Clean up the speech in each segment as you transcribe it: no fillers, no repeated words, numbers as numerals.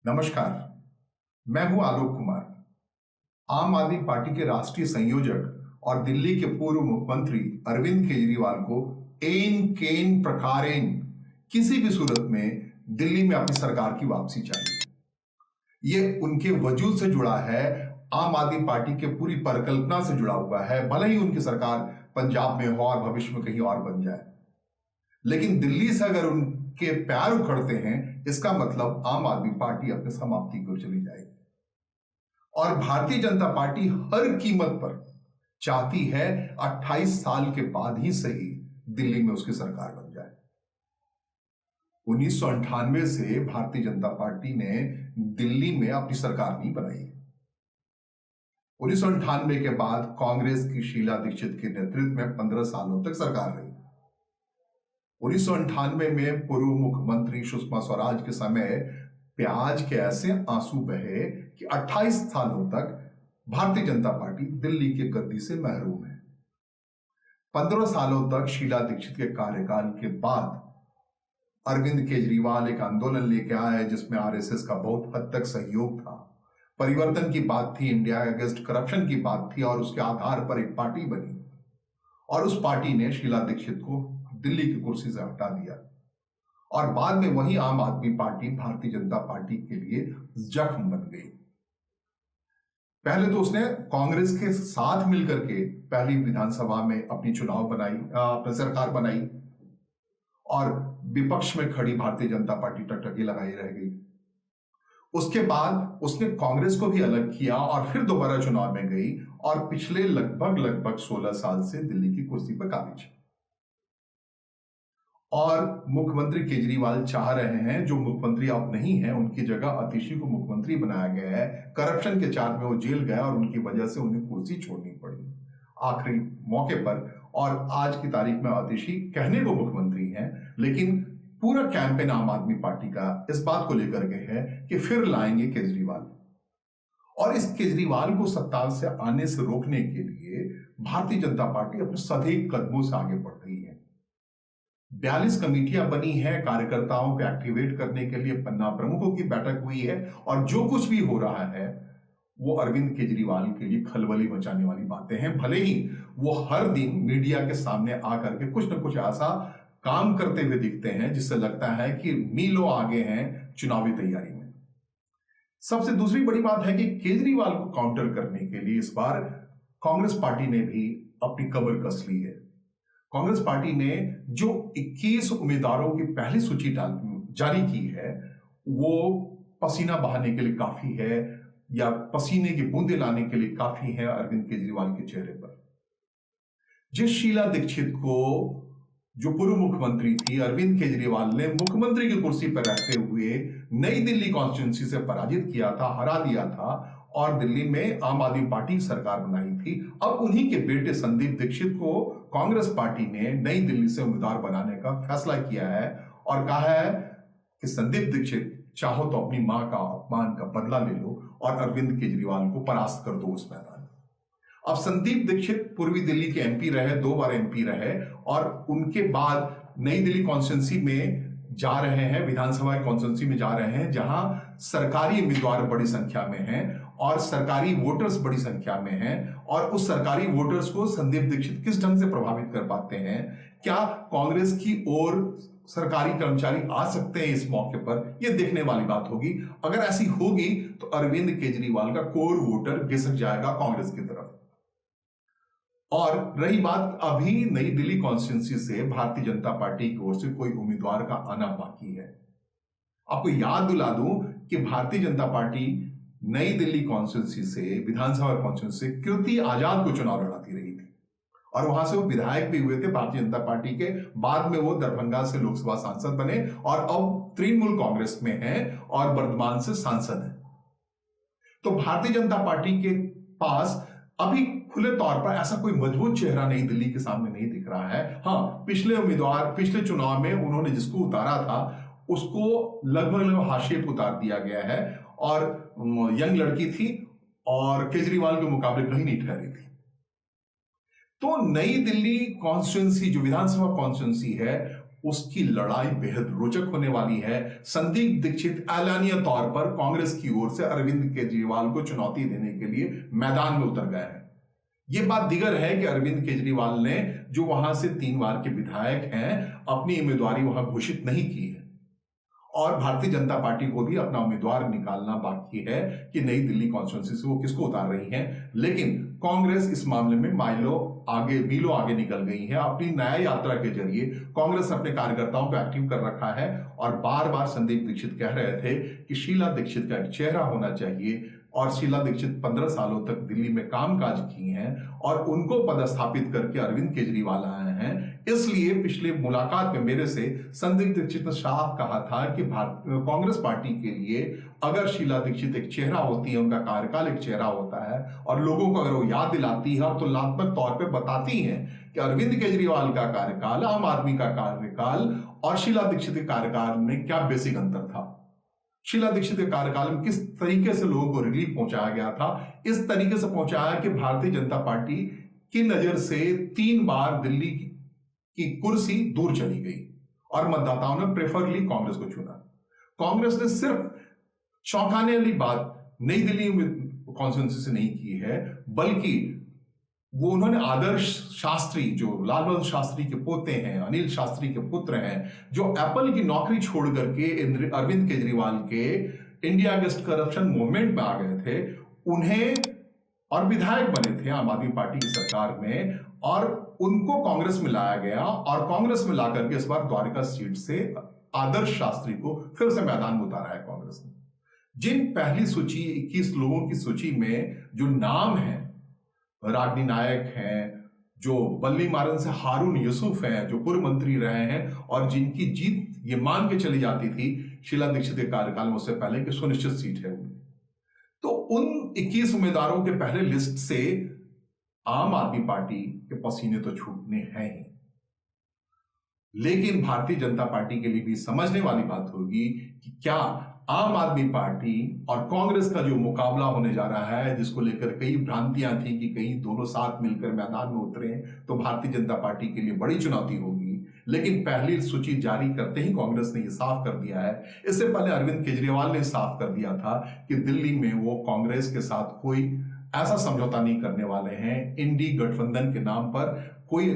नमस्कार। मैं हूं आलोक कुमार। आम आदमी पार्टी के राष्ट्रीय संयोजक और दिल्ली के पूर्व मुख्यमंत्री अरविंद केजरीवाल को एन केन प्रकारेण किसी भी सूरत में दिल्ली में अपनी सरकार की वापसी चाहिए। ये उनके वजूद से जुड़ा है, आम आदमी पार्टी के पूरी परिकल्पना से जुड़ा हुआ है। भले ही उनकी सरकार पंजाब में हो और भविष्य में कहीं और बन जाए, लेकिन दिल्ली से अगर उनके पैर उखड़ते हैं, इसका मतलब आम आदमी पार्टी अपने समाप्ति की ओर चली जाएगी। और भारतीय जनता पार्टी हर कीमत पर चाहती है 28 साल के बाद ही सही दिल्ली में उसकी सरकार बन जाए। 1998 से भारतीय जनता पार्टी ने दिल्ली में अपनी सरकार नहीं बनाई। 1998 के बाद कांग्रेस की शीला दीक्षित के नेतृत्व में 15 सालों तक सरकार रही। 1998 में पूर्व मुख्यमंत्री सुषमा स्वराज के समय प्याज के ऐसे आंसू बहे कि 28 सालों तक भारतीय जनता पार्टी दिल्ली के गद्दी से महरूम है। 15 सालों तक शीला दीक्षित के कार्यकाल के बाद अरविंद केजरीवाल एक आंदोलन लेके आए जिसमें आरएसएस का बहुत हद तक सहयोग था। परिवर्तन की बात थी, इंडिया अगेंस्ट करप्शन की बात थी, और उसके आधार पर एक पार्टी बनी और उस पार्टी ने शीला दीक्षित को दिल्ली की कुर्सी से हटा दिया। और बाद में वही आम आदमी पार्टी भारतीय जनता पार्टी के लिए जख्म बन गई। पहले तो उसने कांग्रेस के साथ मिलकर के पहली विधानसभा में अपनी चुनाव बनाई, अपनी सरकार बनाई, और विपक्ष में खड़ी भारतीय जनता पार्टी टकटकी लगाई रह गई। उसके बाद उसने कांग्रेस को भी अलग किया और फिर दोबारा चुनाव में गई और पिछले लगभग 16 साल से दिल्ली की कुर्सी पर काबिज है। और मुख्यमंत्री केजरीवाल चाह रहे हैं, जो मुख्यमंत्री अब नहीं है उनकी जगह आतिशी को मुख्यमंत्री बनाया गया है। करप्शन के चार्ज में वो जेल गया और उनकी वजह से उन्हें कुर्सी छोड़नी पड़ी आखिरी मौके पर। और आज की तारीख में आतिशी कहने को मुख्यमंत्री हैं, लेकिन पूरा कैंपेन आम आदमी पार्टी का इस बात को लेकर के है कि फिर लाएंगे केजरीवाल। और इस केजरीवाल को सत्ता से आने से रोकने के लिए भारतीय जनता पार्टी अपने सदैव कदमों से आगे बढ़ रही है। 42 कमेटियां बनी हैं कार्यकर्ताओं को एक्टिवेट करने के लिए, पन्ना प्रमुखों की बैठक हुई है, और जो कुछ भी हो रहा है वो अरविंद केजरीवाल के लिए खलबली मचाने वाली बातें हैं। भले ही वो हर दिन मीडिया के सामने आकर के कुछ न कुछ ऐसा काम करते हुए दिखते हैं जिससे लगता है कि मीलों आगे हैं चुनावी तैयारी में। सबसे दूसरी बड़ी बात है कि केजरीवाल को काउंटर करने के लिए इस बार कांग्रेस पार्टी ने भी अपनी कमर कस ली है। कांग्रेस पार्टी ने जो 21 उम्मीदवारों की पहली सूची जारी की है, वो पसीना बहाने के लिए काफी है, या पसीने की बूंदें लाने के लिए काफी है अरविंद केजरीवाल के चेहरे पर। जिस शीला दीक्षित को, जो पूर्व मुख्यमंत्री थी, अरविंद केजरीवाल ने मुख्यमंत्री की कुर्सी पर रहते हुए नई दिल्ली कॉन्स्टिट्यूंसी से पराजित किया था, हरा दिया था, और दिल्ली में आम आदमी पार्टी की सरकार बनाई थी। अब उन्हीं के बेटे संदीप दीक्षित को कांग्रेस पार्टी ने नई दिल्ली से उम्मीदवार बनाने का फैसला किया है और कहा है कि संदीप दीक्षित चाहो तो अपनी मां का अपमान का बदला ले लो और अरविंद केजरीवाल को परास्त कर दो उस मैदान में। अब संदीप दीक्षित पूर्वी दिल्ली के एमपी रहे, 2 बार एमपी रहे, और उनके बाद नई दिल्ली कॉन्स्टिट्यूंसी में जा रहे हैं, विधानसभा कॉन्स्टिट्यूंसी में जा रहे हैं, जहां सरकारी उम्मीदवार बड़ी संख्या में हैं और सरकारी वोटर्स बड़ी संख्या में हैं। और उस सरकारी वोटर्स को संदीप दीक्षित किस ढंग से प्रभावित कर पाते हैं? क्या कांग्रेस की ओर सरकारी कर्मचारी आ सकते हैं इस मौके पर? यह देखने वाली बात होगी। अगर ऐसी होगी तो अरविंद केजरीवाल का कोर वोटर घिसक जाएगा कांग्रेस की तरफ। और रही बात अभी नई दिल्ली कॉन्स्टिट्यूंसी से भारतीय जनता पार्टी की ओर से कोई उम्मीदवार का आना बाकी है। आपको याद दिला दूं कि भारतीय जनता पार्टी नई दिल्ली कॉन्स्टिट्यूंसी से, विधानसभा कॉन्स्टिट्यूंसी से कीर्ति आजाद को चुनाव लड़ाती रही थी और वहां से वो विधायक भी हुए थे भारतीय जनता पार्टी के। बाद में वो दरभंगा से लोकसभा सांसद बने और अब तृणमूल कांग्रेस में हैं और वर्धमान से सांसद हैं। तो भारतीय जनता पार्टी के पास अभी खुले तौर पर ऐसा कोई मजबूत चेहरा नई दिल्ली के सामने नहीं दिख रहा है। हाँ, पिछले चुनाव में उन्होंने जिसको उतारा था उसको लगभग हाशिए पर उतार दिया गया है, और यंग लड़की थी और केजरीवाल के मुकाबले कहीं नहीं ठहरी थी। तो नई दिल्ली कॉन्स्टिट्यूंसी, जो विधानसभा कॉन्स्टिट्यूंसी है, उसकी लड़ाई बेहद रोचक होने वाली है। संदीप दीक्षित एलानिया तौर पर कांग्रेस की ओर से अरविंद केजरीवाल को चुनौती देने के लिए मैदान में उतर गए हैं। यह बात दिगर है कि अरविंद केजरीवाल ने, जो वहां से 3 बार के विधायक हैं, अपनी उम्मीदवारी वहां घोषित नहीं की है और भारतीय जनता पार्टी को भी अपना उम्मीदवार निकालना बाकी है कि नई दिल्ली कॉन्स्टिट्यूंसी से वो किसको उतार रही है। लेकिन कांग्रेस इस मामले में मीलों आगे निकल गई है। अपनी न्याय यात्रा के जरिए कांग्रेस अपने कार्यकर्ताओं को एक्टिव कर रखा है और बार बार संदीप दीक्षित कह रहे थे कि शीला दीक्षित का एक चेहरा होना चाहिए और शीला दीक्षित 15 सालों तक दिल्ली में कामकाज की हैं और उनको पदस्थापित करके अरविंद केजरीवाल आए हैं। इसलिए पिछले मुलाकात में मेरे से संदीप दीक्षित ने साफ कहा था कि कांग्रेस पार्टी के लिए अगर शीला दीक्षित एक चेहरा होती है, उनका कार्यकाल एक चेहरा होता है और लोगों को अगर वो याद दिलाती है और तुलनात्मक तौर पर बताती हैं कि अरविंद केजरीवाल का कार्यकाल, आम आदमी का कार्यकाल और शीला दीक्षित के कार्यकाल में क्या बेसिक अंतर था, शीला दीक्षित के कार्यकाल में किस तरीके से लोगों को रिलीफ पहुंचाया गया था, इस तरीके से पहुंचाया कि भारतीय जनता पार्टी की नजर से 3 बार दिल्ली की कुर्सी दूर चली गई और मतदाताओं ने प्रेफरली कांग्रेस को चुना। कांग्रेस ने सिर्फ चौंकाने वाली बात नई दिल्ली में कॉन्स्टिट्यूंसी से नहीं की है, बल्कि वो उन्होंने आदर्श शास्त्री, जो लाल बहादुर शास्त्री के पोते हैं, अनिल शास्त्री के पुत्र हैं, जो एप्पल की नौकरी छोड़ करके अरविंद केजरीवाल के इंडिया अगेंस्ट करप्शन मूवमेंट में आ गए थे, उन्हें और विधायक बने थे आम आदमी पार्टी की सरकार में, और उनको कांग्रेस में लाया गया और कांग्रेस में लाकर के इस बार द्वारका सीट से आदर्श शास्त्री को फिर से मैदान में उतारा है कांग्रेस ने। जिन पहली सूची 21 लोगों की सूची में जो नाम है, रागनी नायक हैं, जो बल्ली मारन से हारून यूसुफ हैं, जो पूर्व मंत्री रहे हैं और जिनकी जीत ये मान के चली जाती थी शीला दीक्षित के कार्यकाल में उससे पहले कि सुनिश्चित सीट है उनकी, तो उन 21 उम्मीदवारों के पहले लिस्ट से आम आदमी पार्टी के पसीने तो छूटने हैं ही। लेकिन भारतीय जनता पार्टी के लिए भी समझने वाली बात होगी कि क्या आम आदमी पार्टी और कांग्रेस का जो मुकाबला होने जा रहा है, जिसको लेकर कई भ्रांतियां थी कि कहीं दोनों साथ मिलकर मैदान में उतरे, तो भारतीय जनता पार्टी के लिए बड़ी चुनौती होगी। लेकिन पहली सूची जारी करते ही कांग्रेस ने यह साफ कर दिया है, इससे पहले अरविंद केजरीवाल ने साफ कर दिया था कि दिल्ली में वो कांग्रेस के साथ कोई ऐसा समझौता नहीं करने वाले हैं, इंडी गठबंधन के नाम पर कोई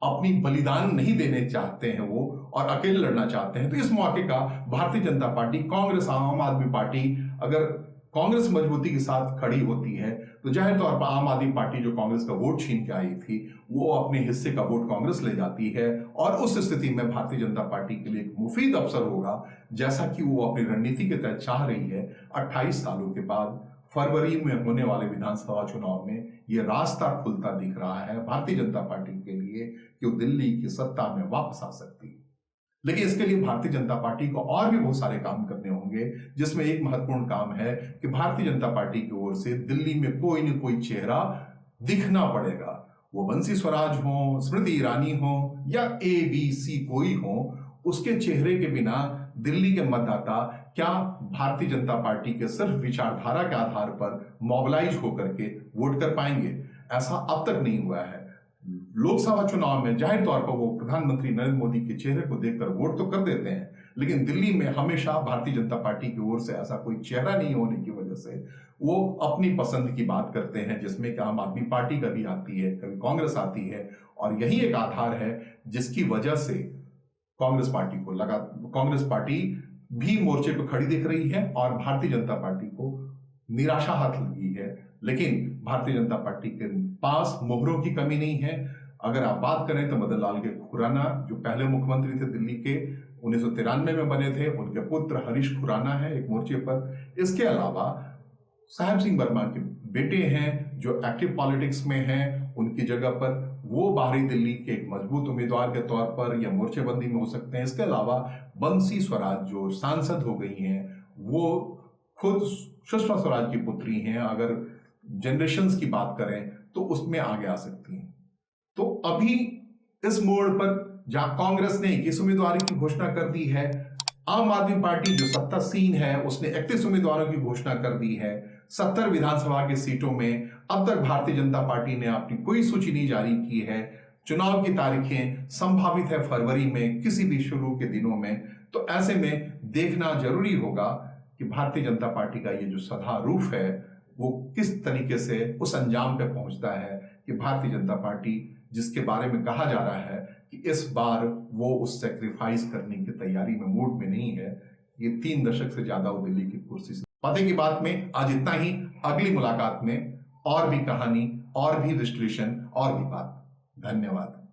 अपनी बलिदान नहीं देने चाहते हैं वो और अकेले लड़ना चाहते हैं। तो इस मौके का भारतीय जनता पार्टी, कांग्रेस, आम आदमी पार्टी, अगर कांग्रेस मजबूती के साथ खड़ी होती है तो जाहिर तौर पर आम आदमी पार्टी जो कांग्रेस का वोट छीन के आई थी, वो अपने हिस्से का वोट कांग्रेस ले जाती है और उस स्थिति में भारतीय जनता पार्टी के लिए एक मुफीद अवसर होगा, जैसा कि वो अपनी रणनीति के तहत चाह रही है। 28 सालों के बाद फरवरी में होने वाले विधानसभा चुनाव में यह रास्ता खुलता दिख रहा है भारतीय जनता पार्टी के लिए कि वो दिल्ली की सत्ता में वापस आ सकती है। लेकिन इसके लिए भारतीय जनता पार्टी को और भी बहुत सारे काम करने होंगे, जिसमें एक महत्वपूर्ण काम है कि भारतीय जनता पार्टी की ओर से दिल्ली में कोई न कोई चेहरा दिखना पड़ेगा। वो बंसी स्वराज हो, स्मृति ईरानी हो या ABC कोई हो, उसके चेहरे के बिना दिल्ली के मतदाता क्या भारतीय जनता पार्टी के सिर्फ विचारधारा के आधार पर मोबिलाइज होकर के वोट कर पाएंगे? ऐसा अब तक नहीं हुआ है। लोकसभा चुनाव में जाहिर तौर पर वो प्रधानमंत्री नरेंद्र मोदी के चेहरे को देखकर वोट तो कर देते हैं, लेकिन दिल्ली में हमेशा भारतीय जनता पार्टी की ओर से ऐसा कोई चेहरा नहीं होने की वजह से वो अपनी पसंद की बात करते हैं, जिसमें कि आम आदमी पार्टी कभी आती है, कभी कांग्रेस आती है, और यही एक आधार है जिसकी वजह से कांग्रेस पार्टी भी मोर्चे पर खड़ी दिख रही है और भारतीय जनता पार्टी को निराशा हाथ लगी है। लेकिन भारतीय जनता पार्टी के पास मोहरों की कमी नहीं है। अगर आप बात करें तो मदन लाल के खुराना, जो पहले मुख्यमंत्री थे दिल्ली के, 1993 में बने थे, उनके पुत्र हरीश खुराना है एक मोर्चे पर। इसके अलावा साहेब सिंह वर्मा के बेटे हैं जो एक्टिव पॉलिटिक्स में हैं, उनकी जगह पर वो बाहरी दिल्ली के एक मजबूत उम्मीदवार के तौर पर या मोर्चेबंदी में हो सकते हैं। इसके अलावा बंसी स्वराज जो सांसद हो गई हैं, वो खुद सुषमा स्वराज की पुत्री हैं। अगर जनरेशंस की बात करें तो उसमें आगे आ सकती हैं। तो अभी इस मोड़ पर जहां कांग्रेस ने 21 उम्मीदवारों की घोषणा कर दी है, आम आदमी पार्टी जो सत्तासीन है उसने 31 उम्मीदवारों की घोषणा कर दी है। 70 विधानसभा की सीटों में अब तक भारतीय जनता पार्टी ने अपनी कोई सूची नहीं जारी की है। चुनाव की तारीखें संभावित है फरवरी में, किसी भी शुरू के दिनों में। तो ऐसे में देखना जरूरी होगा कि भारतीय जनता पार्टी का ये जो सदारूप है वो किस तरीके से उस अंजाम पे पहुंचता है कि भारतीय जनता पार्टी, जिसके बारे में कहा जा रहा है कि इस बार वो उस सेक्रीफाइस करने की तैयारी में, मूड में नहीं है। ये 3 दशक से ज्यादा वो दिल्ली की कुर्सी से। पते की बात में आज इतना ही। अगली मुलाकात में और भी कहानी, और भी विश्लेषण, और भी बात। धन्यवाद।